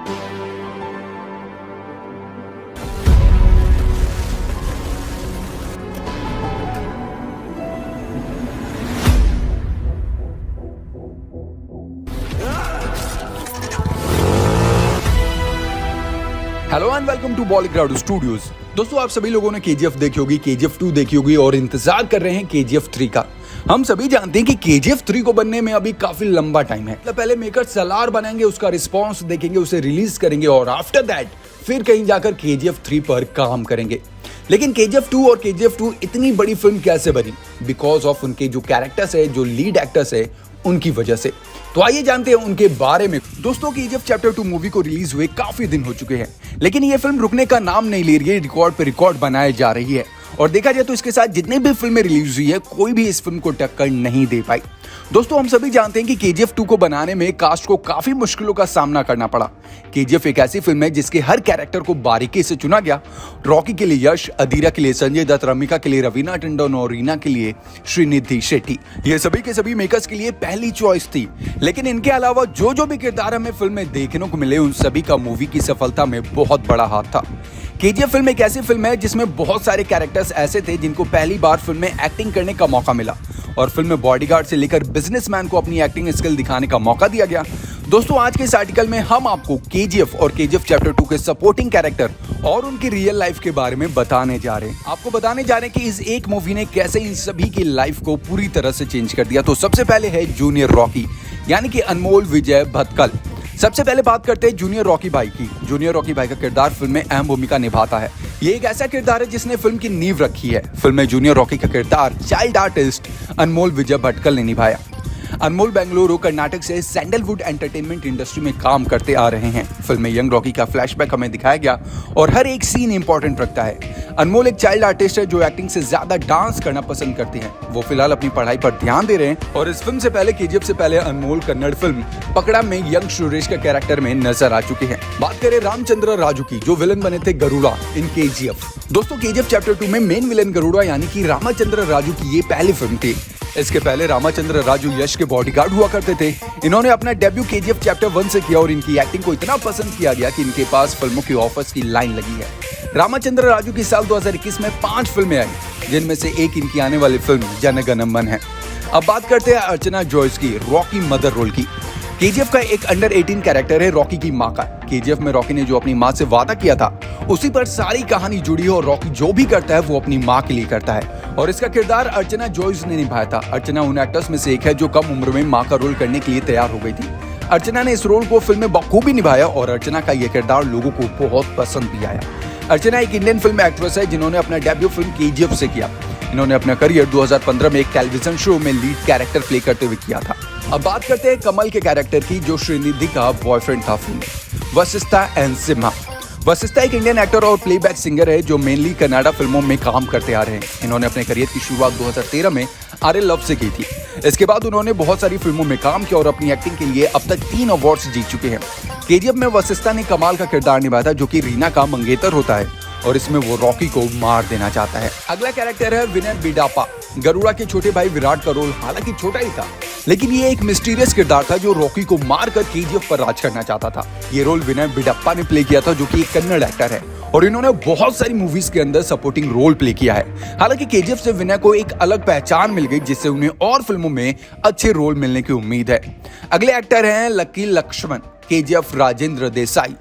Hello and welcome to Bollyground studios. दोस्तों, आप सभी लोगों ने केजीएफ देखी होगी, केजीएफ 2 देखी होगी और इंतजार कर रहे हैं केजीएफ 3 का। हम सभी जानते हैं कि केजीएफ 3 को बनने में अभी काफी लंबा टाइम है। पहले मेकर सलार बनाएंगे, उसका रिस्पॉन्स देखेंगे, उसे रिलीज करेंगे और आफ्टर दैट फिर कहीं जाकर केजीएफ 3 पर काम करेंगे। लेकिन केजीएफ 2 और केजीएफ 2 इतनी बड़ी फिल्म कैसे बनी? बिकॉज ऑफ उनके जो कैरेक्टर्स है, जो लीड एक्टर्स है, उनकी वजह से। तो आइए जानते हैं उनके बारे में। दोस्तों, केजीएफ चैप्टर 2 मूवी को रिलीज हुए काफी दिन हो चुके हैं, लेकिन ये फिल्म रुकने का नाम नहीं ले रही है, रिकॉर्ड पे रिकॉर्ड बनाए जा रही है। और देखा जाए तो इसके साथ जितनी भी फिल्में रिलीज हुई है, कोई भी इस फिल्म को टक्कर नहीं दे पाई। दोस्तों, हम सभी जानते हैं कि केजीएफ 2 को बनाने में कास्ट को काफी मुश्किलों का सामना करना पड़ा। केजीएफ एक ऐसी फिल्म है जिसके हर कैरेक्टर को बारीकी से चुना गया। रॉकी के लिए यश, अधीरा के लिए संजय दत्त, रमिका के लिए रवीना टंडन और रीना के लिए श्रीनिधि शेट्टी। ये सभी के सभी मेकर्स के लिए पहली चॉइस थी। लेकिन इनके अलावा जो भी किरदार हमें फिल्म में देखने को मिले, उन सभी का मूवी की सफलता में बहुत बड़ा हाथ था। केजीएफ फिल्म एक ऐसी फिल्म है जिसमें बहुत सारे कैरेक्टर्स ऐसे थे जिनको पहली बार फिल्म में एक्टिंग करने का मौका मिला और फिल्म में बॉडीगार्ड से लेकर बिजनेसमैन को अपनी एक्टिंग स्किल दिखाने का मौका दिया गया। दोस्तों, आज के इस आर्टिकल में हम आपको केजीएफ और केजीएफ चैप्टर 2 के सपोर्टिंग कैरेक्टर और उनकी रियल लाइफ के बारे में बताने जा रहे हैं। आपको बताने जा रहे हैं कि इस एक मूवी ने कैसे इन सभी की लाइफ को पूरी तरह से चेंज कर दिया। तो सबसे पहले है जूनियर रॉकी, यानी कि अनमोल विजय भटकल। सबसे पहले बात करते हैं जूनियर रॉकी भाई की। जूनियर रॉकी भाई का किरदार फिल्म में अहम भूमिका निभाता है। ये एक ऐसा किरदार है जिसने फिल्म की नींव रखी है। फिल्म में जूनियर रॉकी का किरदार चाइल्ड आर्टिस्ट अनमोल विजय भटकल ने निभाया। अनमोल बेंगलुरु कर्नाटक से सैंडलवुड एंटरटेनमेंट इंडस्ट्री में काम करते आ रहे हैं। फिल्म में यंग रॉकी का फ्लैशबैक हमें दिखाया गया और हर एक सीन इंपॉर्टेंट रखता है। अनमोल एक चाइल्ड आर्टिस्ट है जो एक्टिंग से ज्यादा डांस करना पसंद करते हैं। वो फिलहाल अपनी पढ़ाई पर ध्यान दे रहे हैं और इस फिल्म से पहले, केजीएफ से पहले, अनमोल कन्नड़ फिल्म पकड़ा में यंग सुरेश का कैरेक्टर में नजर आ चुके हैं। बात करें रामचंद्र राजू की, जो विलन बने थे गरुड़ा इन केजीएफ। दोस्तों, केजीएफ चैप्टर 2 में मेन विलन गरुड़ा यानी कि रामचंद्र राजू की ये पहली फिल्म थी। इसके पहले रामचंद्र राजू यश के बॉडीगार्ड हुआ करते थे। इन्होंने अपना डेब्यू केजीएफ चैप्टर 1 से किया और इनकी एक्टिंग को इतना पसंद किया गया कि इनके पास फिल्मों की ऑफर्स की लाइन लगी है। रामचंद्र राजू की साल 2021 में 5 फिल्में आई, जिनमें से एक इनकी आने वाली फिल्म जन गण मन है। अब बात करते हैं अर्चना जॉयस की, रॉकी मदर रोल की। केजीएफ का एक अंडर 18 कैरेक्टर है रॉकी की माँ का। केजीएफ में रॉकी ने जो अपनी माँ से वादा किया था, उसी पर सारी कहानी जुड़ी है और रॉकी जो भी करता है वो अपनी माँ के लिए करता है। और इसका किरदार अर्चना जॉयस ने निभाया था। अर्चना उन एक्टर्स में से एक है जो कम उम्र में माँ का रोल करने के लिए तैयार हो गई थी। अर्चना ने इस रोल को फिल्म में बखूबी निभाया और अर्चना का यह किरदार लोगों को बहुत पसंद भी आया। अर्चना एक इंडियन फिल्म एक्ट्रेस है जिन्होंने अपना डेब्यू फिल्म केजीएफ से किया। इन्होंने अपना करियर 2015 में एक टेलीविजन शो में लीड कैरेक्टर प्ले करते हुए किया था। अब बात करते हैं कमल के कैरेक्टर की, जो श्रीनिधि का बॉयफ्रेंड था फिल्म में, वशिष्ठा एन सिम्हा। वशिष्ठा एक इंडियन एक्टर और प्लेबैक सिंगर है जो मेनली कन्नड़ा फिल्मों में काम करते आ रहे हैं। इन्होंने अपने करियर की शुरुआत 2013 में आर्य लव से की थी। इसके बाद उन्होंने बहुत सारी फिल्मों में काम किया और अपनी एक्टिंग के लिए अब तक 3 अवार्ड्स जीत चुके हैं। केजीएफ में वशिष्ठा ने कमाल का किरदार निभाया था, जो कि रीना का मंगेतर होता है और इसमें वो रॉकी को मार देना चाहता है। अगला कैरेक्टर है विनय बिडापा। गरुड़ा के छोटे भाई विराट का रोल हालांकि छोटा ही था, लेकिन ये एक मिस्टीरियस किरदार था जो रॉकी को मारकर केजीएफ पर राज करना चाहता था। ये रोल विनय बिडापा ने प्ले किया था, जो कि एक कन्नड़ एक्टर है और इन्होंने बहुत सारी मूवीज के अंदर सपोर्टिंग रोल प्ले किया है। हालांकि केजीएफ से विनय को एक अलग पहचान मिल गई, जिससे उन्हें और फिल्मों में अच्छे रोल मिलने की उम्मीद है। अगले एक्टर हैं लकी लक्ष्मण, केजीएफ राजेंद्र देसाई।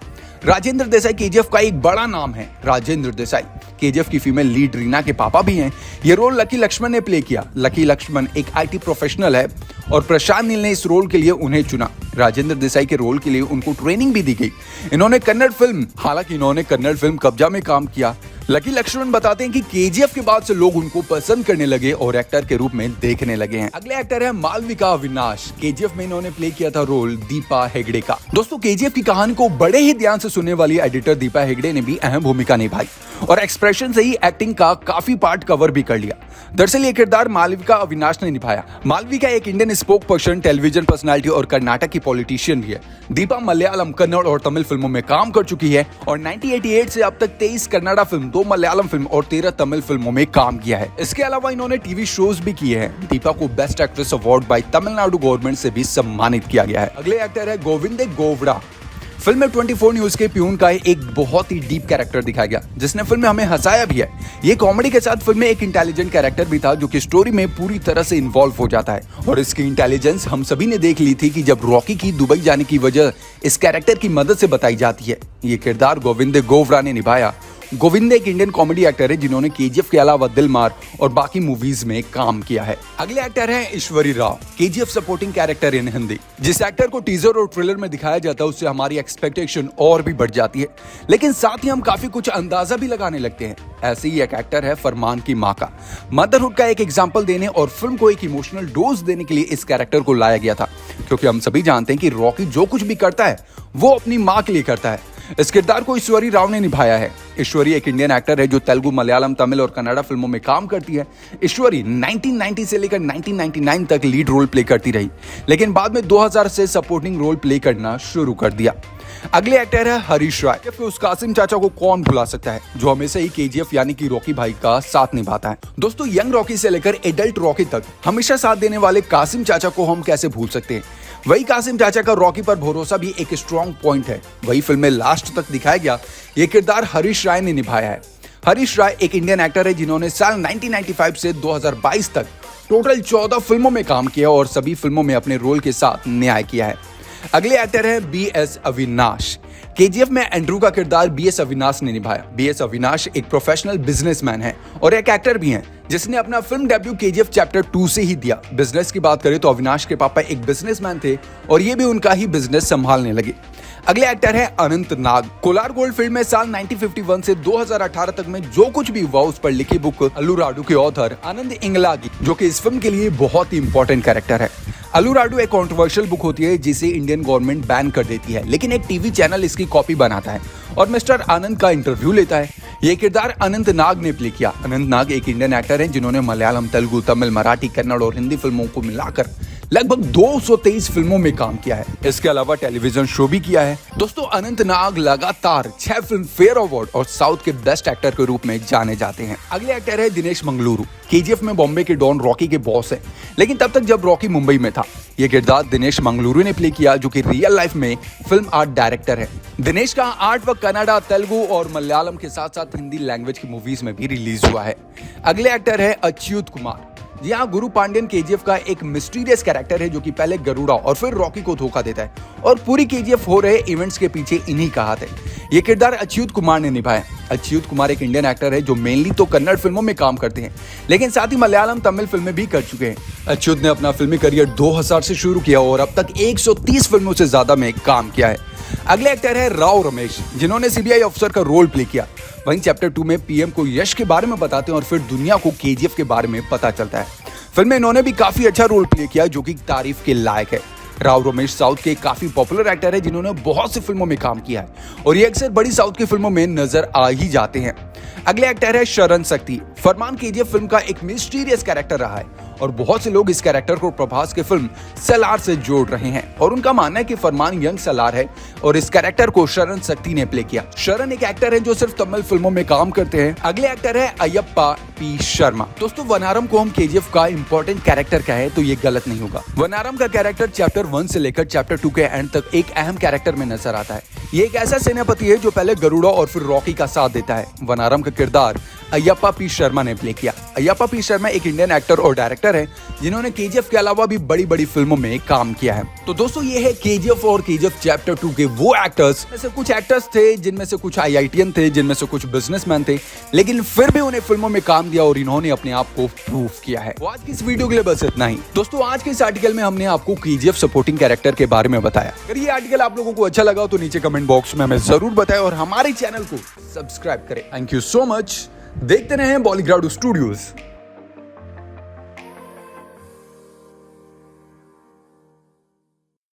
राजेंद्र देसाई केजीएफ का एक बड़ा नाम है। राजेंद्र देसाई केजीएफ की फीमेल लीड रीना के पापा भी हैं। ये रोल लकी लक्ष्मण ने प्ले किया। लकी लक्ष्मण एक आईटी प्रोफेशनल है और प्रशांत नील ने इस रोल के लिए उन्हें चुना। राजेंद्र देसाई के रोल के लिए उनको ट्रेनिंग भी दी गई। इन्होंने कन्नड़ फिल्म कब्जा में काम किया। लकी लक्ष्मण बताते हैं कि केजीएफ के बाद से लोग उनको पसंद करने लगे और एक्टर के रूप में देखने लगे हैं। अगले एक्टर है मालविका अविनाश। केजीएफ में इन्होंने प्ले किया था रोल दीपा हेगड़े का। दोस्तों, केजीएफ की कहानी को बड़े ही ध्यान से सुनने वाली एडिटर दीपा हेगड़े ने भी अहम भूमिका निभाई और एक्सप्रेशन से ही एक्टिंग का काफी पार्ट कवर भी कर लिया। दरअसल ये किरदार मालविका अविनाश ने निभाया। मालविका एक Indian spoke person, television personality और कर्नाटक की पॉलिटिशियन भी है। दीपा मलयालम, कन्नड़ और तमिल फिल्मों में काम कर चुकी है और 1988 से अब तक 23 कन्नड़ा फिल्म, 2 मलयालम फिल्म और 13 तमिल फिल्मों में काम किया है। इसके अलावा इन्होंने टीवी शोज भी किए हैं। दीपा को best actress award bye Tamil Nadu government से भी सम्मानित किया गया है। अगले एक्टर है गोविंदे गोवड़ा। फिल्म में 24 न्यूज के प्यून का एक बहुत ही डीप कैरेक्टर दिखाया गया, जिसने फिल्म में हमें हंसाया भी है। ये कॉमेडी के साथ फिल्म में एक इंटेलिजेंट कैरेक्टर भी था जो कि स्टोरी में पूरी तरह से इन्वॉल्व हो जाता है, और इसकी इंटेलिजेंस हम सभी ने देख ली थी कि जब रॉकी की दुबई जाने की वजह इस कैरेक्टर की मदद से बताई जाती है। ये किरदार गोविंदे गोवरा ने निभाया। गोविंदे एक इंडियन कॉमेडी एक्टर है जिन्होंने केजीएफ के अलावा दिलमार और बाकी मूवीज में काम किया है। अगले एक्टर हैं Eshwari Rao, KGF supporting character in Hindi. जिस एक्टर को टीजर और ट्रेलर में दिखाया जाता है उससे हमारी एक्सपेक्टेशन और भी बढ़ जाती है, लेकिन साथ ही हम काफी कुछ अंदाजा भी लगाने लगते हैं। ऐसे ही एक एक्टर है फरमान की माँ का। मदरहुड का एक एग्जाम्पल देने और फिल्म को एक इमोशनल डोज देने के लिए इस कैरेक्टर को लाया गया था, क्योंकि हम सभी जानते हैं कि रॉकी जो कुछ भी करता है वो अपनी माँ के लिए करता है। इस किरदार को ईश्वरी राव ने निभाया है। ईश्वरी एक इंडियन एक्टर है जो तेलुगु, मलयालम, तमिल और कन्नड़ा फिल्मों में काम करती है। ईश्वरी 1990 से लेकर 1999 तक लीड रोल प्ले करती रही, लेकिन बाद में 2000 से सपोर्टिंग रोल प्ले करना शुरू कर दिया। अगले एक्टर है हरीश राय। उस कासिम चाचा को कौन भुला सकता है जो हमेशा ही केजीएफ यानी कि रॉकी भाई का साथ निभाता है। दोस्तों, यंग रॉकी से लेकर एडल्ट रॉकी तक हमेशा साथ देने वाले कासिम चाचा को हम कैसे भूल सकते हैं। वही कासिम चाचा का रॉकी पर भरोसा भी एक स्ट्रॉन्ग पॉइंट है। वही फिल्म में लास्ट तक दिखाया गया ये किरदार हरीश राय ने निभाया है। हरीश राय एक इंडियन एक्टर है जिन्होंने साल 1995 से 2022 तक टोटल 14 फिल्मों में काम किया और सभी फिल्मों में अपने रोल के साथ न्याय किया है। अगले एक्टर है बीएस अविनाश। केजीएफ में एंड्रू का किरदार बीएस अविनाश ने निभाया। बीएस अविनाश एक प्रोफेशनल बिजनेसमैन है और एक एक्टर भी हैं, जिसने अपना फिल्म डेब्यू केजीएफ चैप्टर 2 से ही दिया। बिजनेस की बात करें तो अविनाश के पापा एक बिजनेसमैन थे और ये भी उनका ही बिजनेस संभालने लगे। अगले एक्टर है अनंत नाग। कोलार गोल्ड फील्ड में साल 1951 से 2018 तक में जो कुछ भी हुआ उस पर लिखी बुक अलूराडू के ऑथर आनंद इंगलागी, जो कि इस फिल्म के लिए बहुत ही इंपॉर्टेंट कैरेक्टर है। अलूराडू एक कंट्रोवर्शियल बुक होती है जिसे इंडियन गवर्नमेंट बैन कर देती है, लेकिन एक टीवी चैनल इसकी कॉपी बनाता है और मिस्टर आनंद का इंटरव्यू लेता है। ये किरदार अनंत नाग ने प्ले किया। अनंत नाग एक इंडियन एक्टर हैं जिन्होंने मलयालम, तेलुगु, तमिल, मराठी, कन्नड़ और हिंदी फिल्मों को मिलाकर लगभग 223 फिल्मों में काम किया है। इसके अलावा टेलीविजन शो भी किया है। दोस्तों, अनंत नाग लगातार 6 फिल्म फेयर अवार्ड और साउथ के बेस्ट एक्टर के रूप में जाने जाते हैं। अगले एक्टर है दिनेश मंगलुरु। केजीएफ में बॉम्बे के डॉन रॉकी के बॉस है, लेकिन तब तक जब रॉकी मुंबई में था। यह किरदार दिनेश मंगलुरु ने प्ले किया, जो कि रियल लाइफ में फिल्म आर्ट डायरेक्टर है। दिनेश का आर्ट वर्क कन्नड़ा, तेलुगु और मलयालम के साथ साथ हिंदी लैंग्वेज की मूवीज में भी रिलीज हुआ है। अगले एक्टर है अच्युत कुमार। यहाँ गुरु पांड्यन केजीएफ का एक मिस्टीरियस कैरेक्टर है जो कि पहले गरुड़ा और फिर रॉकी को धोखा देता है और पूरी केजीएफ हो रहे इवेंट्स के पीछे इन्हीं का हाथ है। ये किरदार अच्युत कुमार ने निभाया। अच्युत कुमार एक इंडियन एक्टर है जो मेनली तो कन्नड़ फिल्मों में काम करते हैं, लेकिन साथ ही मलयालम, तमिल फिल्में भी कर चुके हैं। अच्युत ने अपना फिल्मी करियर 2000 से शुरू किया और अब तक 130 फिल्मों से ज्यादा में काम किया है। अगले एक्टर है राव रमेश, जिन्होंने सीबीआई अफसर का रोल प्ले किया। वहीं चैप्टर 2 में पीएम को यश के बारे में बताते हैं और फिर दुनिया को केजीएफ के बारे में पता चलता है। फिल्म में इन्होंने भी काफी अच्छा रोल प्ले किया जो कि तारीफ के लायक है। राव रमेश साउथ के काफी पॉपुलर एक्टर है जिन्होंने बहुत सी फिल्मों में काम किया है और ये अक्सर बड़ी साउथ की फिल्मों में नजर आ ही जाते हैं। अगले एक्टर है शरण शक्ति। फरमान केजीएफ फिल्म का एक मिस्टीरियस कैरेक्टर रहा है और बहुत से लोग इस कैरेक्टर को प्रभास के फिल्म सलार से जोड़ रहे हैं और उनका मानना है कि फरमान यंग सलार है और इस कैरेक्टर को शरण शक्ति ने प्ले किया। शरण एक एक्टर है जो सिर्फ तमिल फिल्मों में काम करते हैं। अगले एक्टर है अयप्पा पी शर्मा। दोस्तों, वनारम को हम केजीएफ का इंपॉर्टेंट कैरेक्टर कहें तो ये गलत नहीं होगा। वनारम का कैरेक्टर चैप्टर 1 से लेकर चैप्टर 2 के एंड तक एक अहम कैरेक्टर में नजर आता है। ये एक ऐसा सेनापति है जो पहले गरुड़ा और फिर रॉकी का साथ देता है। वनारम का किरदार अयप्पा पी शर्मा ने प्ले किया। अयप्पा पी शर्मा एक इंडियन एक्टर और डायरेक्टर है जिन्होंने केजीएफ के अलावा भी बड़ी बड़ी फिल्मों में काम किया है। तो दोस्तों, ये है केजीएफ और केजीएफ चैप्टर 2 के वो एक्टर्स में से कुछ एक्टर्स थे जिनमें से कुछ आईआईटीएन थे, जिनमें से कुछ बिजनेसमैन थे, लेकिन फिर भी उन्हें फिल्मों में काम दिया और इन्होंने अपने आप को प्रूव किया है। तो आज की इस वीडियो के लिए बस इतना ही। दोस्तों, आज के इस आर्टिकल में हमने आपको केजीएफ सपोर्टिंग कैरेक्टर के बारे में बताया। अगर ये आर्टिकल आप लोगों को अच्छा लगा तो नीचे कमेंट बॉक्स में हमें जरूर बताएं और हमारे चैनल को सब्सक्राइब करें। Thank you so much. देखते रहें बॉलीग्राउड स्टूडियोज।